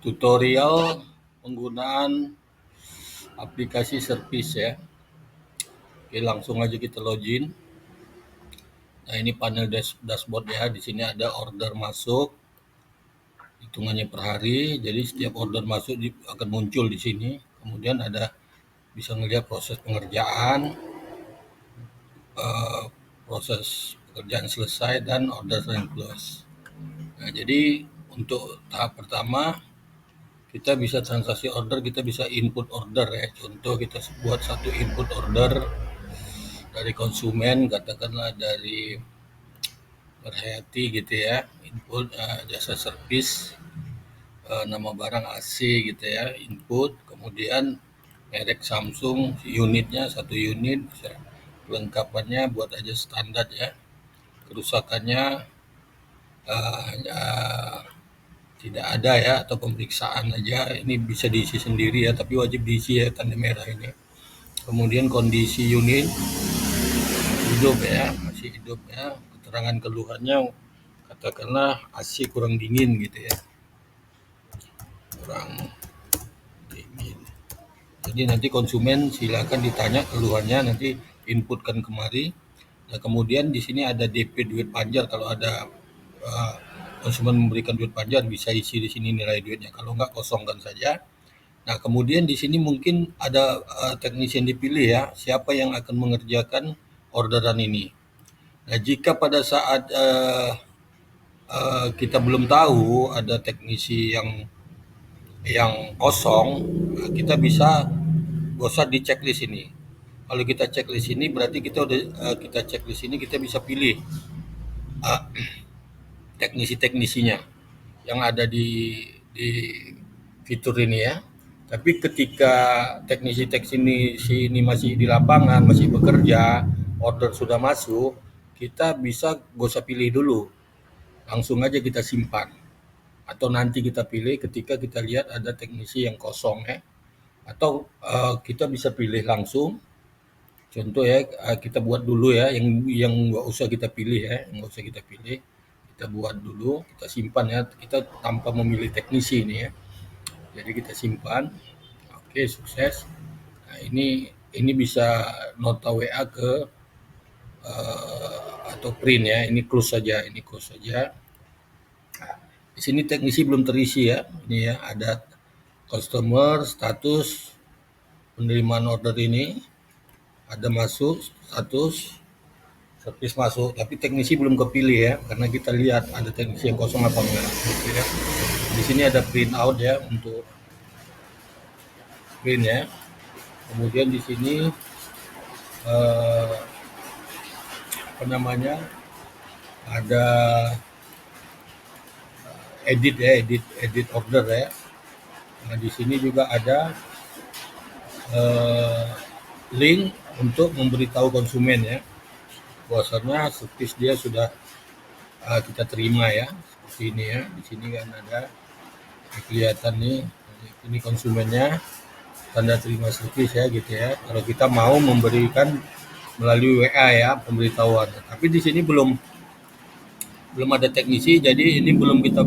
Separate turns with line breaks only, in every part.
Tutorial penggunaan aplikasi service ya. Oke, langsung aja kita login. Nah, ini panel dashboard ya. Di sini ada order masuk, hitungannya per hari. Jadi setiap order masuk akan muncul di sini. Kemudian ada bisa ngelihat proses pengerjaan, eh, proses pekerjaan selesai dan order yang close. Nah, jadi untuk tahap pertama kita bisa transaksi order, kita bisa input order ya. Contoh kita buat satu input order dari konsumen, katakanlah dari Berhayati gitu ya, input jasa servis, nama barang AC gitu ya, input, kemudian merek Samsung, unitnya satu unit, kelengkapannya buat aja standar ya, kerusakannya tidak ada ya, atau pemeriksaan aja, ini bisa diisi sendiri ya, tapi wajib diisi ya tanda merah ini. Kemudian kondisi unit hidup ya, masih hidup ya, keterangan keluhannya katakanlah AC kurang dingin gitu ya, kurang dingin. Jadi nanti konsumen silakan ditanya keluhannya, nanti inputkan kemari. Nah, kemudian di sini ada DP duit panjar, kalau ada konsumen memberikan duit panjar bisa isi di sini nilai duitnya, kalau enggak kosongkan saja. Nah, kemudian di sini mungkin ada teknisi yang dipilih ya, siapa yang akan mengerjakan orderan ini. Nah, jika pada saat kita belum tahu ada teknisi yang kosong, kita bisa gak usah di checklist ini. Kalau kita checklist ini berarti kita udah kita checklist ini kita bisa pilih uh, teknisi-teknisinya yang ada di fitur ini ya. Tapi ketika teknisi-teknisi ini masih di lapangan, masih bekerja, order sudah masuk, kita bisa gak usah pilih dulu, langsung aja kita simpan. Atau nanti kita pilih ketika kita lihat ada teknisi yang kosong ya. Atau kita bisa pilih langsung. Contoh ya, kita buat dulu ya, yang nggak usah kita pilih ya, nggak usah kita pilih. Kita buat dulu, kita simpan ya, kita tanpa memilih teknisi ini ya. Jadi kita simpan. Oke, sukses. Nah, ini bisa nota WA ke atau print ya. Ini close saja, ini close saja. Nah, di sini teknisi belum terisi ya. Ini ya ada customer, status penerimaan order ini, ada masuk status servis masuk, tapi teknisi belum kepilih ya, karena kita lihat ada teknisi yang kosong apa enggak gitu ya. Di sini ada print out ya untuk print ya. Kemudian di sini apa namanya, ada edit ya, edit order ya. Nah, di sini juga ada link untuk memberitahu konsumen ya, bahwasanya servis dia sudah kita terima ya, seperti ini ya. Di sini kan ada kelihatan nih, ini konsumennya, tanda terima servis ya gitu ya. Kalau kita mau memberikan melalui WA ya pemberitahuan, tapi di sini belum ada teknisi, jadi ini belum kita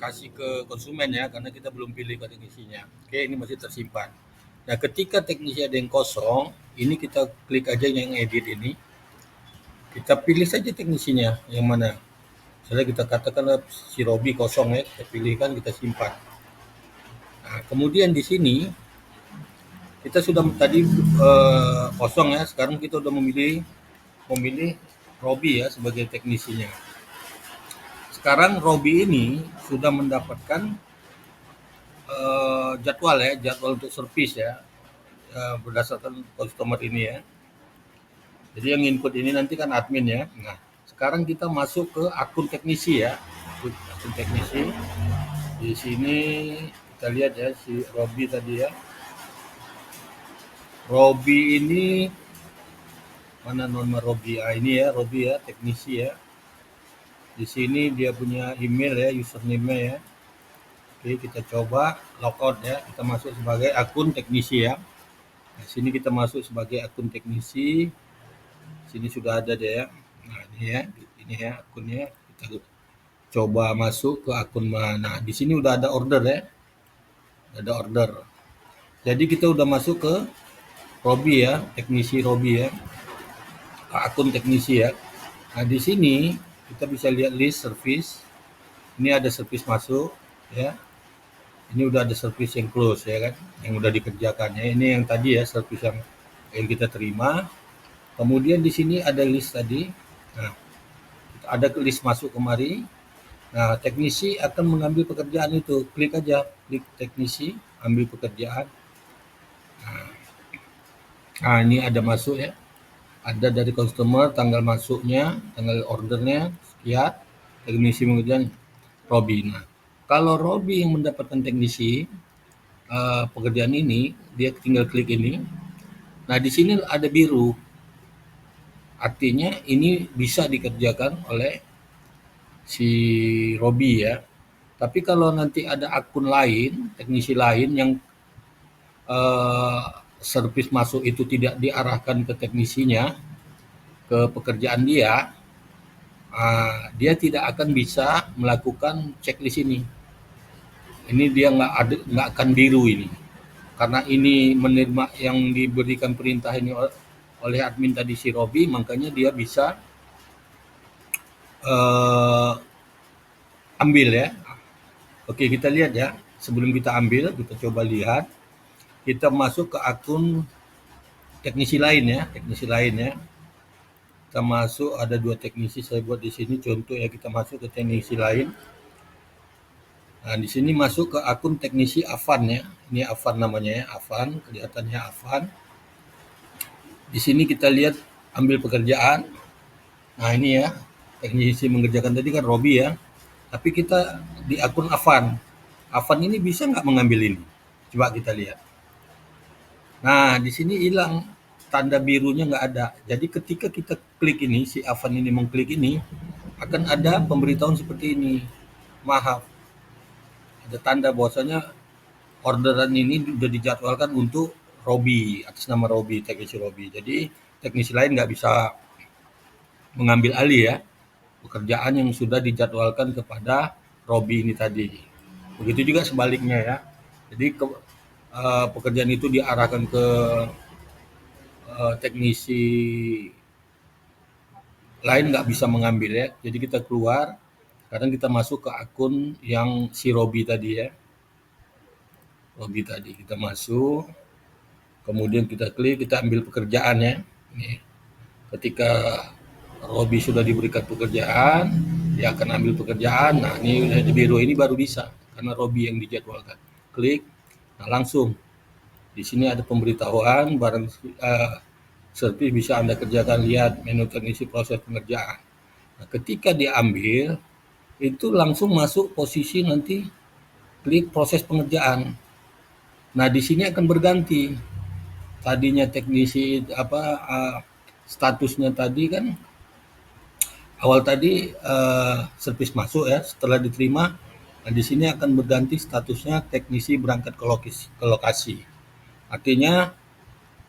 kasih ke konsumen ya, karena kita belum pilih ke teknisinya. Oke, ini masih tersimpan. Nah, ketika teknisi ada yang kosong, ini kita klik aja yang edit ini, kita pilih saja teknisinya yang mana. Misalnya kita katakan si Robi kosong ya, kita pilihkan, kita simpan. Nah, kemudian di sini kita sudah tadi kosong ya, sekarang kita sudah memilih Robi ya sebagai teknisinya. Sekarang Robi ini sudah mendapatkan jadwal untuk servis ya, berdasarkan customer ini ya. Jadi yang input ini nanti kan admin ya. Nah, sekarang kita masuk ke akun teknisi ya, akun teknisi. Di sini kita lihat ya si Robi tadi ya. Robi ini mana nomor Robi? Ini ya Robi ya, teknisi ya. Di sini dia punya email ya, username ya. Oke, kita coba logout ya. Kita masuk sebagai akun teknisi ya. Nah, sini kita masuk sebagai akun teknisi. Sini sudah ada dia ya. Nah, ini ya akunnya. Kita coba masuk ke akun mana. Di sini udah ada order ya, ada order. Jadi kita udah masuk ke Robi ya, teknisi Robi ya, ke akun teknisi ya. Nah di sini kita bisa lihat list service. Ini ada service masuk ya. Ini udah ada service yang close ya kan, yang udah dikerjakan ya. Ini yang tadi ya service yang kita terima. Kemudian di sini ada list tadi. Nah, ada list masuk kemari. Nah, teknisi akan mengambil pekerjaan itu. Klik aja, klik teknisi, ambil pekerjaan. Nah, ini ada masuk ya. Ada dari customer, tanggal masuknya, tanggal ordernya, sekian. Teknisi kemudian Robi. Nah, kalau Robi yang mendapatkan teknisi pekerjaan ini, dia tinggal klik ini. Nah, di sini ada biru. Artinya ini bisa dikerjakan oleh si Robi ya. Tapi kalau nanti ada akun lain, teknisi lain yang servis masuk itu tidak diarahkan ke teknisinya, ke pekerjaan dia, dia tidak akan bisa melakukan checklist ini. Ini dia nggak akan biru ini, karena ini menerima yang diberikan perintah ini oleh admin tadi si Robi, makanya dia bisa ambil ya. Oke, kita lihat ya. Sebelum kita ambil, kita coba lihat. Kita masuk ke akun teknisi lain ya, Kita masuk, ada 2 teknisi saya buat di sini contoh ya, kita masuk ke teknisi lain. Nah, di sini masuk ke akun teknisi Avan ya. Ini Avan namanya ya, Avan, kelihatannya Avan. Di sini kita lihat ambil pekerjaan. Nah, ini ya, teknisi mengerjakan tadi kan Robi ya. Tapi kita di akun Avan. Avan ini bisa nggak mengambil ini? Coba kita lihat. Nah, di sini hilang, tanda birunya nggak ada. Jadi ketika kita klik ini, si Avan ini mengklik ini, akan ada pemberitahuan seperti ini. Maaf, ada tanda bahwasanya orderan ini sudah dijadwalkan untuk Robi, atas nama Robi, teknisi Robi. Jadi teknisi lain nggak bisa mengambil alih ya pekerjaan yang sudah dijadwalkan kepada Robi ini tadi. Begitu juga sebaliknya ya. Jadi pekerjaan itu diarahkan ke teknisi lain nggak bisa mengambil ya. Jadi kita keluar, sekarang kita masuk ke akun yang si Robi tadi ya. Robi tadi kita masuk, kemudian kita klik, kita ambil pekerjaan ya. Nih, ketika Robi sudah diberikan pekerjaan, dia akan ambil pekerjaan. Nah, ini udah di biru ini baru bisa karena Robi yang dijadwalkan. Klik, nah langsung di sini ada pemberitahuan barang service bisa Anda kerjakan, lihat menu teknisi proses pengerjaan. Nah, ketika diambil itu langsung masuk posisi nanti klik proses pengerjaan. Nah, di sini akan berganti. Tadinya teknisi statusnya tadi kan awal tadi servis masuk ya, setelah diterima. Nah, di sini akan berganti statusnya teknisi berangkat ke lokasi. Artinya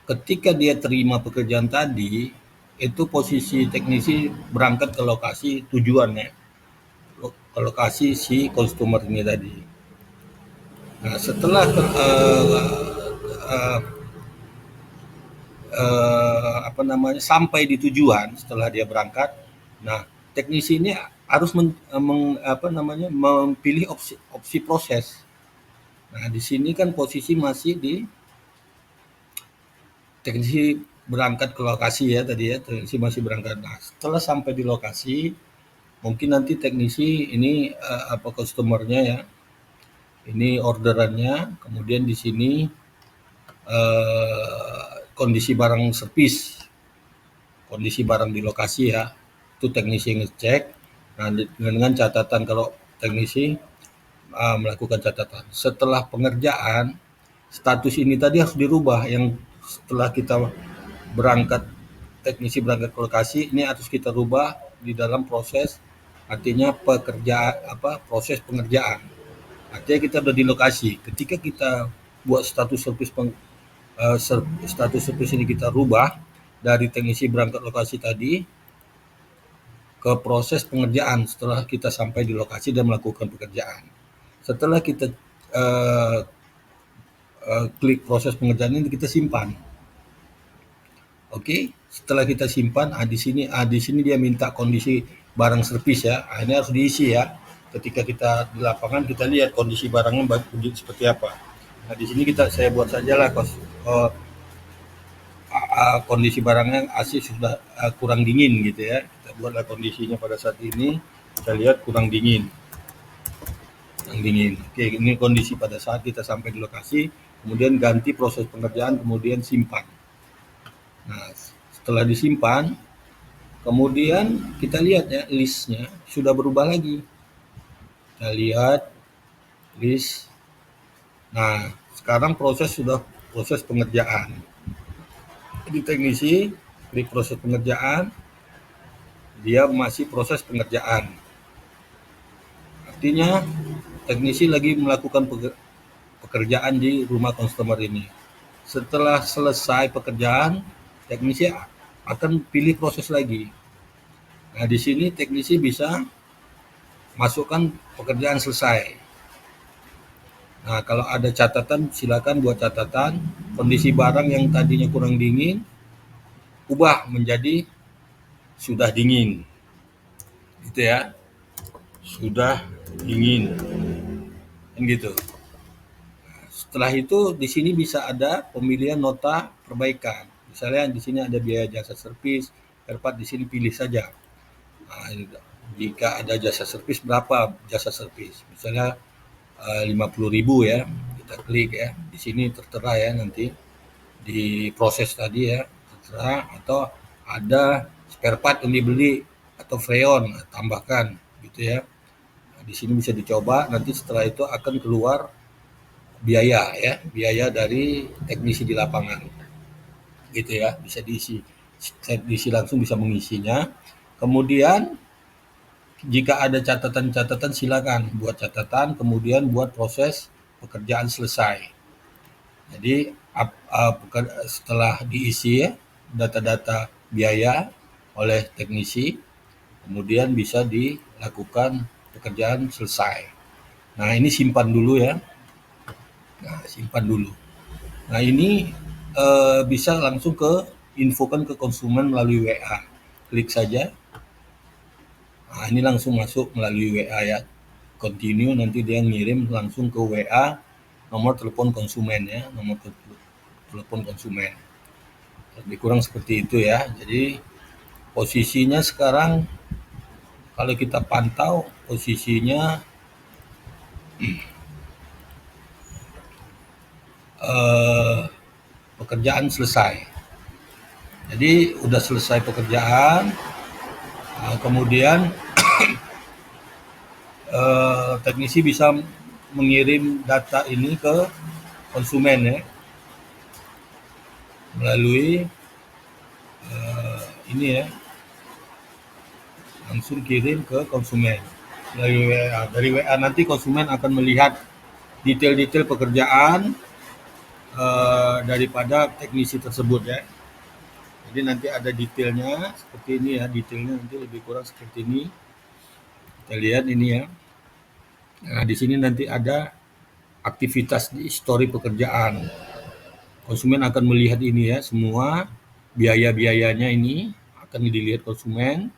ketika dia terima pekerjaan tadi, itu posisi teknisi berangkat ke lokasi tujuannya, ke lokasi si customer ini tadi. Nah, setelah sampai di tujuan setelah dia berangkat, nah teknisi ini harus memilih opsi proses. Nah, di sini kan posisi masih di teknisi berangkat ke lokasi ya tadi ya, teknisi masih berangkat. Nah, setelah sampai di lokasi, mungkin nanti teknisi ini customernya ya, ini orderannya, kemudian di sini kondisi barang servis, kondisi barang di lokasi ya, itu teknisi ngecek. Nah, dengan catatan kalau teknisi melakukan catatan. Setelah pengerjaan, status ini tadi harus dirubah. Yang setelah kita berangkat, teknisi berangkat ke lokasi, ini harus kita rubah di dalam proses, artinya proses pengerjaan. Artinya kita udah di lokasi. Ketika kita buat status service ini kita rubah dari teknisi berangkat lokasi tadi, ke proses pengerjaan setelah kita sampai di lokasi dan melakukan pekerjaan. Setelah kita klik proses pengerjaan ini, kita simpan. Oke, setelah kita simpan, di sini dia minta kondisi barang servis ya. Ini harus diisi ya. Ketika kita di lapangan, kita lihat kondisi barangnya seperti apa. Nah, di sini saya buat sajalah kondisi barangnya sudah kurang dingin gitu ya. Kita buatlah kondisinya pada saat ini, kita lihat kurang dingin. Oke, ini kondisi pada saat kita sampai di lokasi, kemudian ganti proses pengerjaan, kemudian simpan. Nah, setelah disimpan, kemudian kita lihat ya, listnya sudah berubah lagi. Kita lihat list. Nah, sekarang proses pengerjaan. Di teknisi klik proses pengerjaan, dia masih proses pengerjaan. Artinya teknisi lagi melakukan pekerjaan di rumah customer ini. Setelah selesai pekerjaan, teknisi akan pilih proses lagi. Nah, di sini teknisi bisa masukkan pekerjaan selesai. Nah, kalau ada catatan, silakan buat catatan. Kondisi barang yang tadinya kurang dingin, ubah menjadi sudah dingin. Gitu ya. Sudah dingin. Kan gitu. Setelah itu di sini bisa ada pemilihan nota perbaikan. Misalnya di sini ada biaya jasa servis, dapat di sini pilih saja. Nah, jika ada jasa servis, berapa jasa servis? Misalnya 50.000 ya, kita klik ya. Di sini tertera ya, nanti di proses tadi ya tertera, atau ada spare part yang dibeli atau freon, tambahkan gitu ya. Nah, di sini bisa dicoba, nanti setelah itu akan keluar biaya ya, biaya dari teknisi di lapangan gitu ya, bisa diisi. Teknisi langsung bisa mengisinya. Kemudian jika ada catatan-catatan, silakan buat catatan, kemudian buat proses pekerjaan selesai. Jadi setelah diisi ya, data-data biaya oleh teknisi, kemudian bisa dilakukan pekerjaan selesai. Nah, ini simpan dulu ya. Nah, simpan dulu. Nah, ini bisa langsung infokan ke konsumen melalui WA. Klik saja. Nah, ini langsung masuk melalui WA ya. Continue, nanti dia ngirim langsung ke WA nomor telepon konsumen ya, nomor telepon konsumen. Lebih kurang seperti itu ya. Jadi posisinya sekarang kalau kita pantau posisinya pekerjaan selesai. Jadi udah selesai pekerjaan, kemudian teknisi bisa mengirim data ini ke konsumen ya, melalui ini ya, langsung kirim ke konsumen melalui WA. Dari WA nanti konsumen akan melihat detail-detail pekerjaan daripada teknisi tersebut ya. Jadi nanti ada detailnya seperti ini ya, detailnya nanti lebih kurang seperti ini. Kita lihat ini ya. Nah, di sini nanti ada aktivitas di histori pekerjaan. Konsumen akan melihat ini ya, semua biaya-biayanya ini akan dilihat konsumen.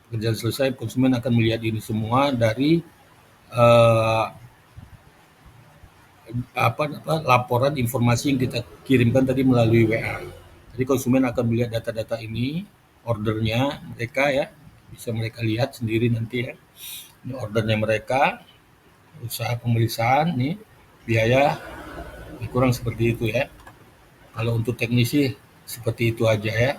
Pekerjaan selesai, konsumen akan melihat ini semua dari laporan informasi yang kita kirimkan tadi melalui WA. Jadi konsumen akan melihat data-data ini, ordernya mereka ya, bisa mereka lihat sendiri nanti ya. Ini ordernya mereka, usaha pemeriksaan nih, biaya kurang seperti itu ya. Kalau untuk teknisi seperti itu aja ya.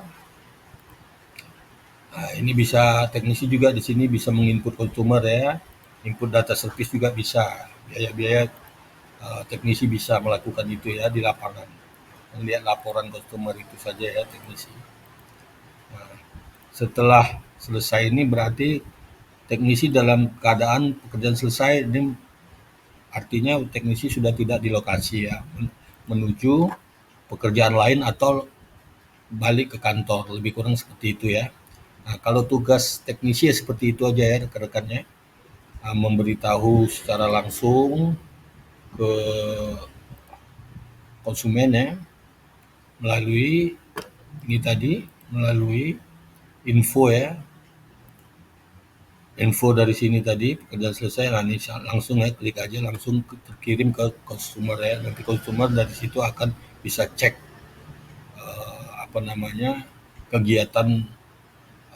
Nah, ini bisa teknisi juga di sini bisa menginput konsumer ya, input data service juga bisa, biaya-biaya teknisi bisa melakukan itu ya di lapangan. Melihat laporan konsumer itu saja ya teknisi. Nah, setelah selesai ini berarti teknisi dalam keadaan pekerjaan selesai, ini artinya teknisi sudah tidak di lokasi ya, menuju pekerjaan lain atau balik ke kantor, lebih kurang seperti itu ya. Nah, kalau tugas teknisi ya seperti itu aja ya rekan-rekannya, memberitahu secara langsung ke konsumen ya, melalui ini tadi, melalui info ya, info dari sini tadi pekerjaan selesai. Nah, ini langsung ya klik aja langsung terkirim ke konsumer ya. Nanti konsumer dari situ akan bisa cek apa namanya kegiatan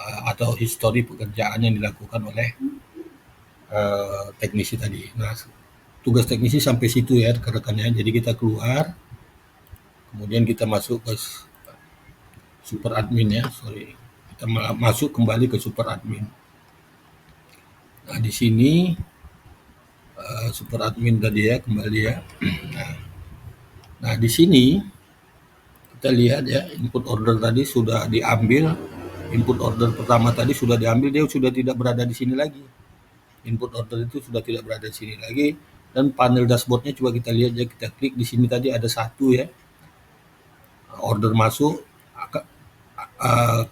atau histori pekerjaan yang dilakukan oleh teknisi tadi. Nah, tugas teknisi sampai situ ya rekan-rekannya. Jadi kita keluar, kemudian kita masuk ke super admin ya, sorry. Kita masuk kembali ke super admin. Nah, di sini super admin tadi ya, kembali ya. Nah, di sini kita lihat ya, input order tadi sudah diambil. Input order pertama tadi sudah diambil, dia sudah tidak berada di sini lagi. Input order itu sudah tidak berada di sini lagi. Dan panel dashboardnya coba kita lihat ya, kita klik di sini tadi ada satu ya, order masuk,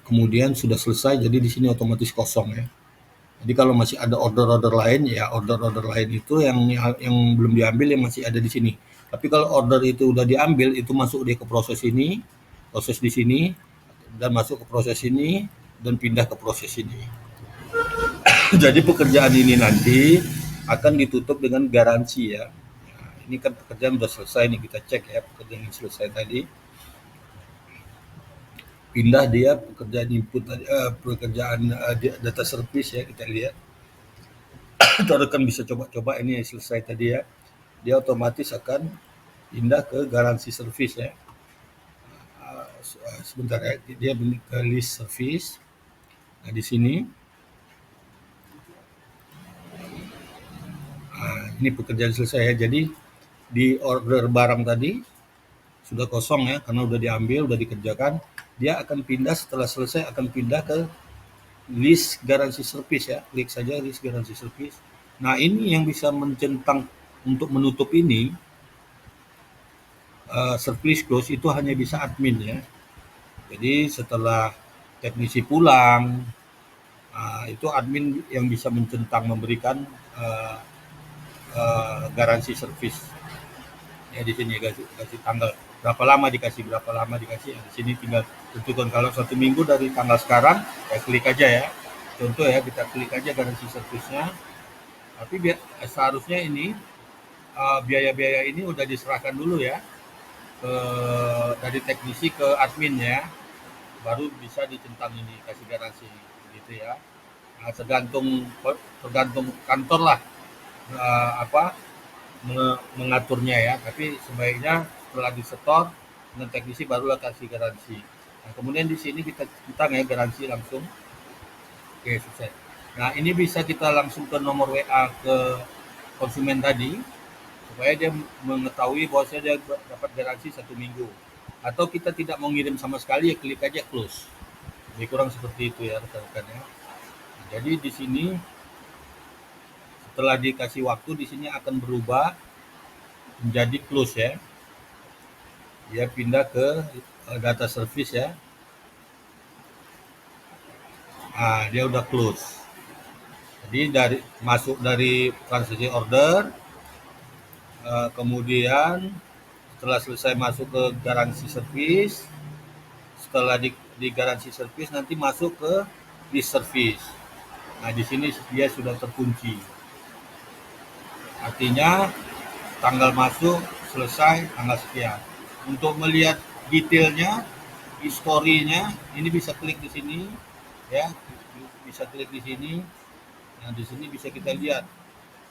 kemudian sudah selesai, jadi di sini otomatis kosong ya. Jadi kalau masih ada order-order lain ya, order-order lain itu yang belum diambil yang masih ada di sini. Tapi kalau order itu udah diambil, itu masuk dia ke proses ini, proses di sini, dan masuk ke proses ini, dan pindah ke proses ini. Jadi pekerjaan ini nanti akan ditutup dengan garansi ya. Nah, ini kan pekerjaan sudah selesai nih, kita cek ya pekerjaan yang selesai tadi. Pindah dia pekerjaan input pekerjaan data service ya, kita lihat. Rekan bisa coba-coba ini yang selesai tadi ya. Dia otomatis akan pindah ke garansi service ya. Sebentar ya, dia ke list service. Nah, di sini ini pekerjaan selesai ya. Jadi di order barang tadi sudah kosong ya, karena udah diambil, udah dikerjakan. Dia akan pindah setelah selesai akan pindah ke list garansi service ya. Klik saja list garansi service. Nah, ini yang bisa mencentang untuk menutup ini service close itu hanya bisa admin ya. Jadi setelah teknisi pulang, itu admin yang bisa mencentang memberikan garansi service. Ya di sini kasih tanggal berapa lama dikasih ya, di sini tinggal tentukan. Kalau 1 minggu dari tanggal sekarang ya klik aja ya, contoh ya, kita klik aja garansi service-nya. Tapi seharusnya ini biaya-biaya ini udah diserahkan dulu ya dari teknisi ke admin ya, baru bisa dicentang ini kasih garansi gitu ya. Nah, tergantung kantor lah mengaturnya ya, tapi sebaiknya setelah disetor dengan teknisi barulah kasih garansi. Nah, kemudian di sini kita tentang ya garansi langsung. Oke, selesai. Nah, ini bisa kita langsung ke nomor WA ke konsumen tadi supaya dia mengetahui bahwa dia dapat garansi 1 minggu. Atau kita tidak mau ngirim sama sekali ya klik aja close. Lebih kurang seperti itu ya rekan-rekan ya. Jadi di sini setelah dikasih waktu di sini akan berubah menjadi close ya. Dia pindah ke data service ya. Nah, dia udah close. Jadi masuk dari transaksi order, kemudian setelah selesai masuk ke garansi service, setelah di garansi service nanti masuk ke di service. Nah, di sini dia sudah terkunci. Artinya tanggal masuk selesai tanggal sekian. Untuk melihat detailnya, historinya, ini bisa klik di sini ya, bisa klik di sini. Nah, di sini bisa kita lihat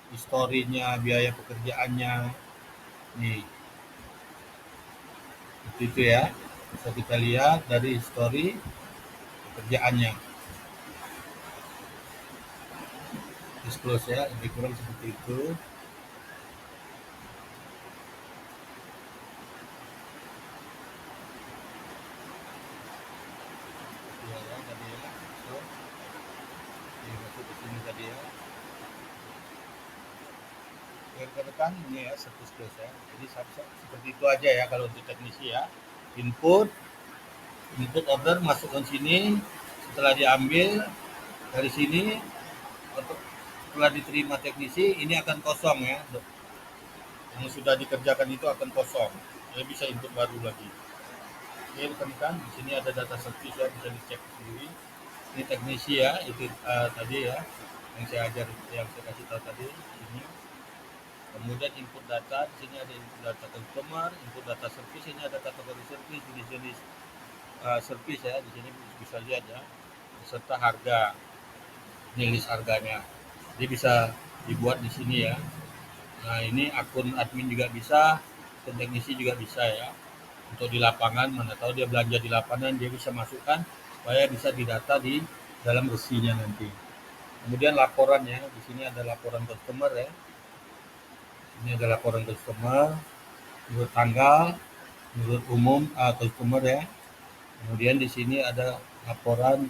historinya, biaya pekerjaannya. Nih, seperti itu ya. Bisa kita lihat dari histori pekerjaannya. Disclose ya, lebih kurang seperti itu. Ya, tadi ya. So, masuk ke sini tadi ya. Rekan-rekan ini ya service close ya. Jadi seperti itu aja ya kalau untuk teknisi ya. Input order masukkan sini, Setelah diambil dari sini, setelah diterima teknisi, ini akan kosong ya. Yang sudah dikerjakan itu akan kosong. Dia bisa input baru lagi. Oke, rekan-rekan, di sini ada data service ya, bisa dicek sendiri. Ini teknisi ya, itu tadi ya, yang saya kasih tahu tadi. Ini. Kemudian input data, di sini ada input data customer, input data service, ini ada kategori service, jenis-jenis service ya, di sini bisa lihat ya, beserta harga, ini list harganya. Jadi bisa dibuat di sini ya. Nah, ini akun admin juga bisa, akun teknisi juga bisa ya. Untuk di lapangan, mana tahu dia belanja di lapangan, dia bisa masukkan supaya bisa didata di dalam resinya nanti. Kemudian laporan ya, di sini ada laporan customer ya. Ini ada laporan customer, menurut tanggal, menurut umum customer ya. Kemudian di sini ada laporan,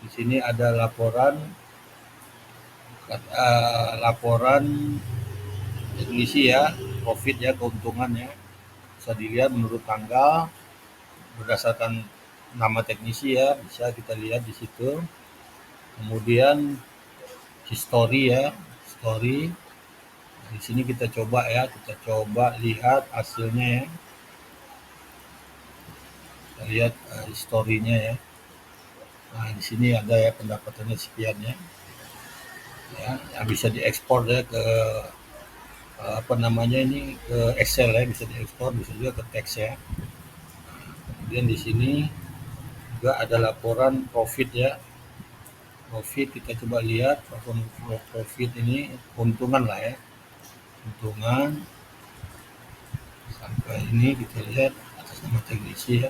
di sini ada laporan teknisi ya, profit ya, keuntungan ya. Bisa dilihat menurut tanggal, berdasarkan nama teknisi ya, bisa kita lihat di situ. Kemudian history ya, history. Di sini kita coba ya, kita coba lihat hasilnya ya. Kita lihat historinya ya. Nah, di sini ada ya pendapatannya sekian ya. Ya, yang bisa diekspor ya ke apa namanya ini, ke Excel ya, bisa diekspor, bisa juga ke teks ya. Kemudian di sini juga ada laporan profit ya. Profit kita coba lihat, profit ini keuntungan lah ya. Keuntungan sampai ini kita lihat atas nama teknisi ya.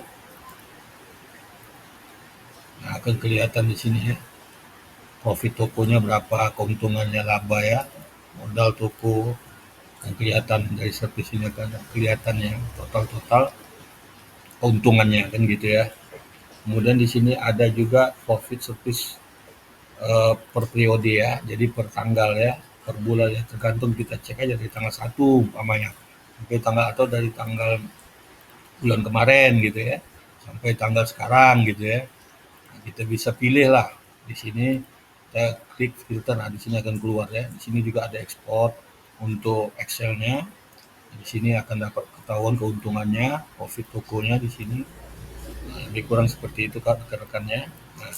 Nah, akan kelihatan di sini ya. Profit tokonya berapa, keuntungannya laba ya. Modal toko kan kelihatan dari servis ini kan kelihatan ya, total keuntungannya kan gitu ya. Kemudian di sini ada juga profit service per periode ya, jadi per tanggal ya, per bulan ya, tergantung kita cek aja dari tanggal 1 umpamanya sampai tanggal, atau dari tanggal bulan kemarin gitu ya sampai tanggal sekarang gitu ya. Nah, kita bisa pilih lah di sini, kita klik filter, nah di sini akan keluar ya. Di sini juga ada ekspor untuk Excelnya. Di sini akan dapat ketahuan keuntungannya, profit tokonya di sini. Nah, lebih kurang seperti itu kan rekan-rekannya. Nah,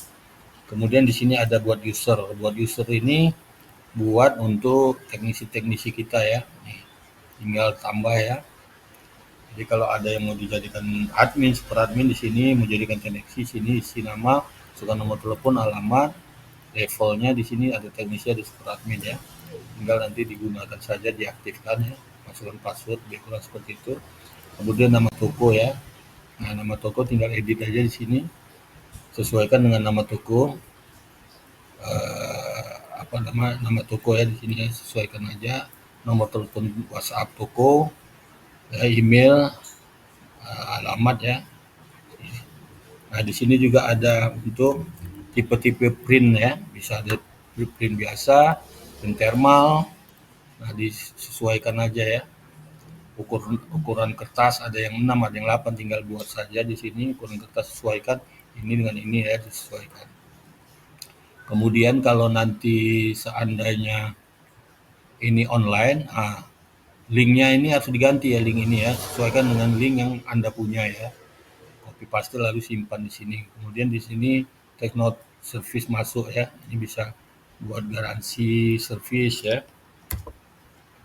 kemudian di sini ada buat user. Buat user ini buat untuk teknisi-teknisi kita ya. Nih, tinggal tambah ya. Jadi kalau ada yang mau dijadikan admin, super admin di sini, mau jadikan teknisi, sini isi nama, masukkan nomor telepon, alamat, levelnya di sini ada teknisi, ada super admin ya. Tinggal nanti digunakan saja, diaktifkan ya, masukkan password, lebih kurang seperti itu. Kemudian nama toko ya. Nah, nama toko tinggal edit aja di sini, sesuaikan dengan nama toko. Apa nama toko ya di sini ya, sesuaikan aja. Nomor telepon WhatsApp toko, ya, email, alamat ya. Nah, di sini juga ada untuk tipe-tipe print ya, bisa ada print biasa, print thermal. Nah, disesuaikan aja ya. Ukuran kertas ada yang 6, ada yang 8, tinggal buat saja di sini ukuran kertas, sesuaikan ini dengan ini ya, disesuaikan. Kemudian kalau nanti seandainya ini online, linknya ini harus diganti ya, link ini ya, sesuaikan dengan link yang Anda punya ya. Copy paste lalu simpan di sini. Kemudian di sini take note service masuk ya. Ini bisa buat garansi service ya.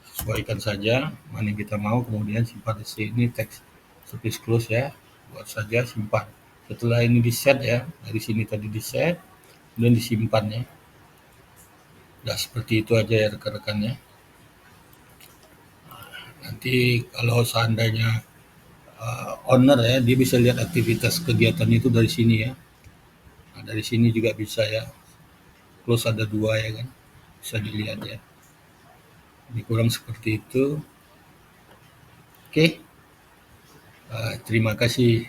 Sesuaikan saja mana yang kita mau, kemudian simpan di sini, text service close ya. Buat saja, simpan. Setelah ini di set ya, dari sini tadi di set, kemudian disimpan ya. Udah seperti itu aja ya rekan-rekan ya. Nanti kalau seandainya owner ya, dia bisa lihat aktivitas kegiatan itu dari sini ya. Nah, dari sini juga bisa ya. Close ada 2 ya kan, bisa dilihat ya. Ini kurang seperti itu. Oke, terima kasih.